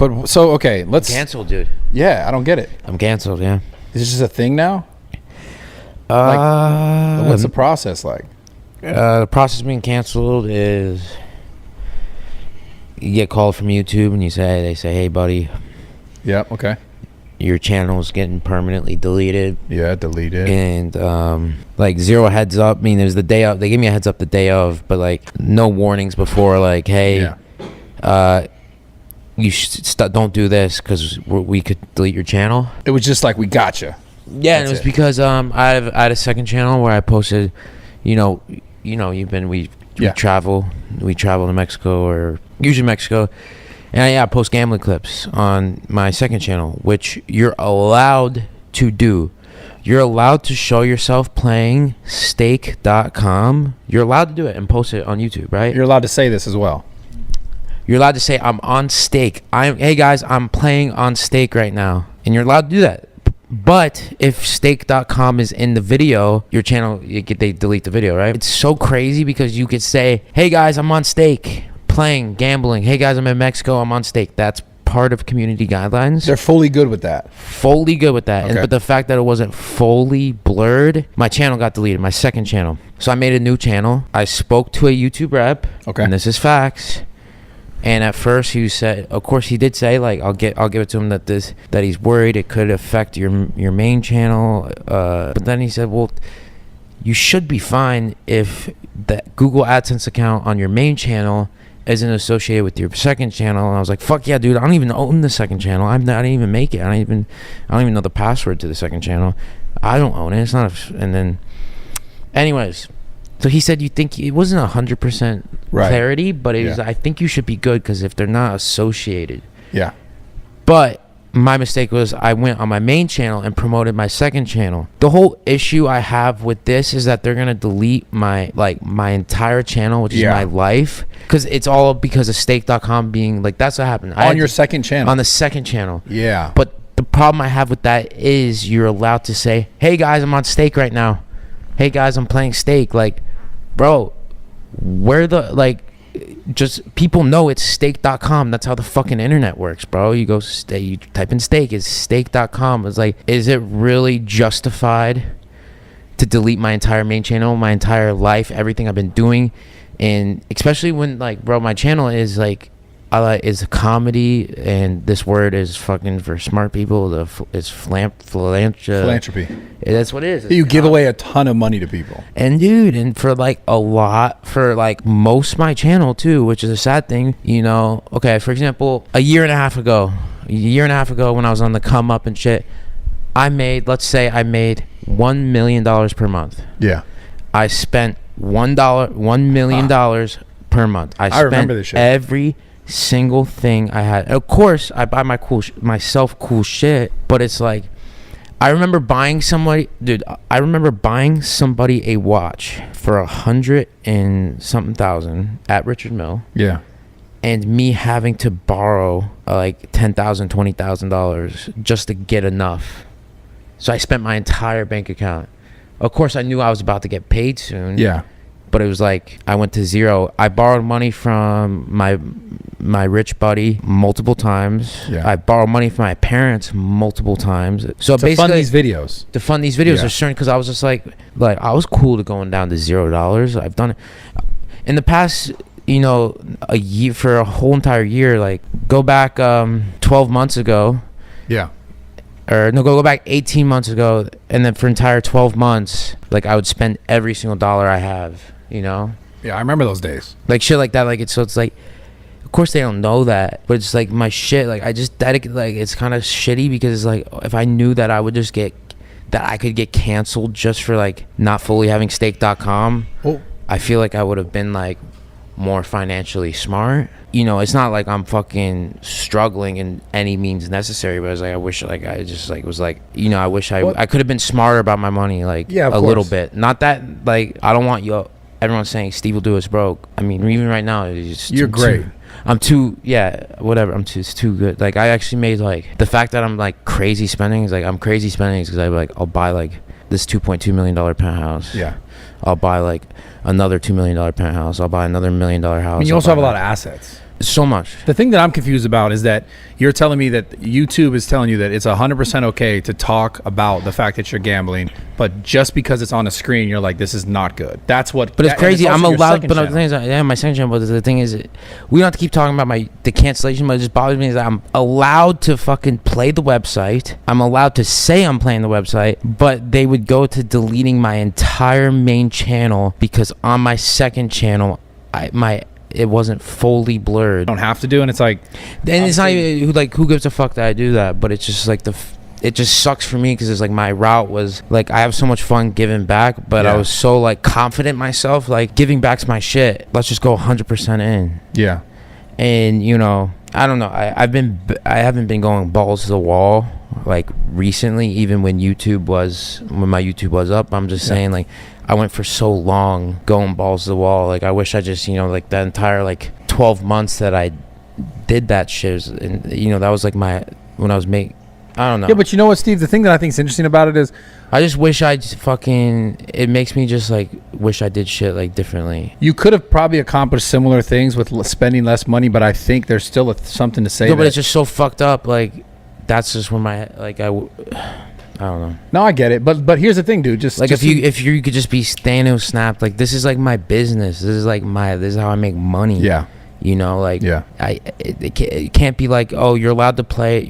But so okay, let's Canceled, dude. Yeah, I don't get it. I'm canceled. Yeah. Is this just a thing now? What's the process like? The process of being canceled is you get called from YouTube and they say, hey, buddy. Yeah. Okay. Your channel is getting permanently deleted. Yeah, deleted. And like zero heads up. I mean, there's the day of. They give me a heads up the day of, but like no warnings before. Like, hey, you don't do this because we could delete your channel. It was just like we gotcha. Yeah, and it was because I had a second channel where I posted, we travel to Mexico or usually Mexico. And I post gambling clips on my second channel, which you're allowed to do. You're allowed to show yourself playing stake.com. You're allowed to do it and post it on YouTube, right? You're allowed to say this as well. You're allowed to say, I'm on stake. Hey guys, I'm playing on stake right now. And you're allowed to do that. But if stake.com is in the video, your channel, they delete the video, right? It's so crazy because you could say, hey guys, I'm on stake. Playing, gambling. Hey guys, I'm in Mexico. I'm on stake. That's part of community guidelines. They're fully good with that. Fully good with that. Okay. But the fact that it wasn't fully blurred, my channel got deleted, my second channel. So I made a new channel. I spoke to a YouTube rep. Okay. And this is facts. And at first he said, of course he did say, like, I'll give it to him that he's worried it could affect your main channel. But then he said, well, you should be fine if the Google AdSense account on your main channel isn't associated with your second channel. And I was like, fuck yeah, dude, I don't even own the second channel. I didn't even make it. I don't even know the password to the second channel. I don't own it. It's not and then anyways, so he said, you think it wasn't 100% clarity, but it was, I think you should be good because if they're not associated. Yeah. But my mistake was I went on my main channel and promoted my second channel. The whole issue I have with this is that they're gonna delete my entire channel, which is my life, because it's all because of stake.com being like, that's what happened on your second channel. On the second channel. Yeah. But the problem I have with that is you're allowed to say, hey guys, I'm on stake right now. Hey guys, I'm playing stake. Like, bro, where the just people know it's stake.com. That's how the fucking internet works, bro. You go you type in stake, it's stake.com. It's like, is it really justified to delete my entire main channel, my entire life, everything I've been doing? And especially when, like, bro, my channel is like, is a comedy, and this word is fucking for smart people. It's philanthropy. That's what it is. You give away a ton of money to people. And dude, and for like a lot, for like most of my channel too, which is a sad thing, okay, for example, a year and a half ago when I was on the come up and shit, let's say I made $1 million per month. Yeah. I spent $1 million per month. I remember this shit. Every single thing I had. Of course, I buy myself cool shit, but it's like, I remember buying somebody a watch for $100 and something thousand at Richard Mille. Yeah. And me having to borrow like $10,000, $20,000 just to get enough. So I spent my entire bank account. Of course, I knew I was about to get paid soon. Yeah. But it was like, I went to zero. I borrowed money from my rich buddy multiple times. Yeah. I borrowed money from my parents multiple times. So to fund these videos. To fund these videos. Yeah. Because I was just like I was cool to going down to $0. I've done it in the past. A year, for a whole entire year. Like, go back 12 months ago. Yeah. Or no, go back 18 months ago, and then for entire 12 months, like, I would spend every single dollar I have. Yeah, I remember those days. Like, shit like that. Like, it's like, of course they don't know that, but it's like my shit. Like, I just dedicate. Like, it's kind of shitty because, like, if I knew that I could get canceled just for like not fully having stake.com, I feel like I would have been like more financially smart. It's not like I'm fucking struggling in any means necessary, but it's like, I wish, like, I just like was like, I wish I could have been smarter about my money, like, a little bit. Not that, like, I don't want everyone's saying Stevewilldoit's broke. I mean, even right now, you're great. I'm too good. Like, I actually made, like, the fact that I'm like crazy spending is like, I'm crazy spending because I'll buy like this $2.2 million penthouse. Yeah. I'll buy like another $2 million penthouse. I'll buy another $1 million house. I mean, you also have a lot of assets. So much. The thing that I'm confused about is that you're telling me that YouTube is telling you that it's 100% okay to talk about the fact that you're gambling, but just because it's on a screen, you're like, this is not good. That's what. But it's crazy. It's I'm allowed. But the the thing is, yeah, my second channel. But the thing is, we don't have to keep talking about the cancellation. But it just bothers me is that I'm allowed to fucking play the website. I'm allowed to say I'm playing the website, but they would go to deleting my entire main channel because on my second channel, it wasn't fully blurred. Don't have to do, and it's like, and it's not even who gives a fuck that I do that, but it's just like it just sucks for me because it's like my route was like I have so much fun giving back, but I was so like confident myself, like giving back's my shit. Let's just go 100% in. Yeah. And you know, I don't know. I haven't been going balls to the wall like recently, even when my YouTube was up. I'm just saying like I went for so long going balls to the wall. Like I wish I just, you know, like the entire like 12 months that I did that shit, and you know, that was like when I was making, I don't know. Yeah, but you know what, Steve? The thing that I think is interesting about it is, I just wish it makes me just like wish I did shit like differently. You could have probably accomplished similar things with spending less money, but I think there's still something to say. No, but it's just so fucked up. Like that's just when I don't know. No, I get it, but here's the thing, dude. If you could just be Thanos snapped, like this is like my business. This is how I make money. Yeah. You know, like yeah. It can't be like, oh, you're allowed to play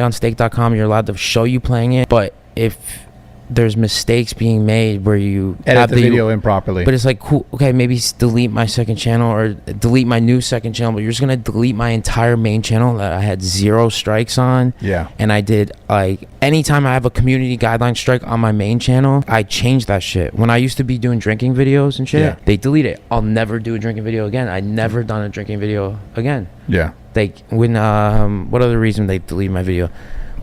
on stake.com. You're allowed to show you playing it, but if there's mistakes being made where you edit the video improperly, but it's like, cool, okay, maybe delete my second channel or delete my new second channel, but you're just gonna delete my entire main channel that I had 0 strikes on. Yeah. And I did, like, anytime I have a community guideline strike on my main channel, I change that shit. When I used to be doing drinking videos and shit, they delete it. I'll never do a drinking video again. I never done a drinking video again. Yeah. What other reason they delete my video?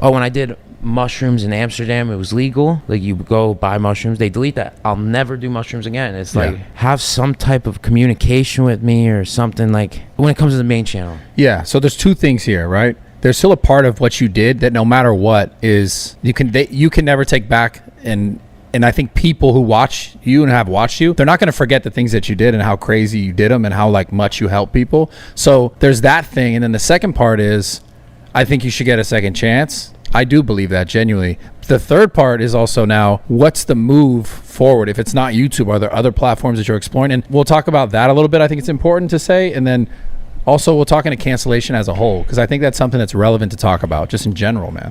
Oh, when I did mushrooms in Amsterdam, it was legal. Like, you go buy mushrooms, they delete that. I'll never do mushrooms again. It's like, have some type of communication with me or something, like when it comes to the main channel. Yeah. So there's two things here, right? There's still a part of what you did that no matter what is, you can never take back. And I think people who watch you and have watched you, they're not going to forget the things that you did and how crazy you did them and how like much you help people. So there's that thing. And then the second part is, I think you should get a second chance. I do believe that genuinely. The third part is also now, what's the move forward? If it's not YouTube, are there other platforms that you're exploring? And we'll talk about that a little bit. I think it's important to say. And then also we'll talk into cancellation as a whole, because I think that's something that's relevant to talk about just in general, man.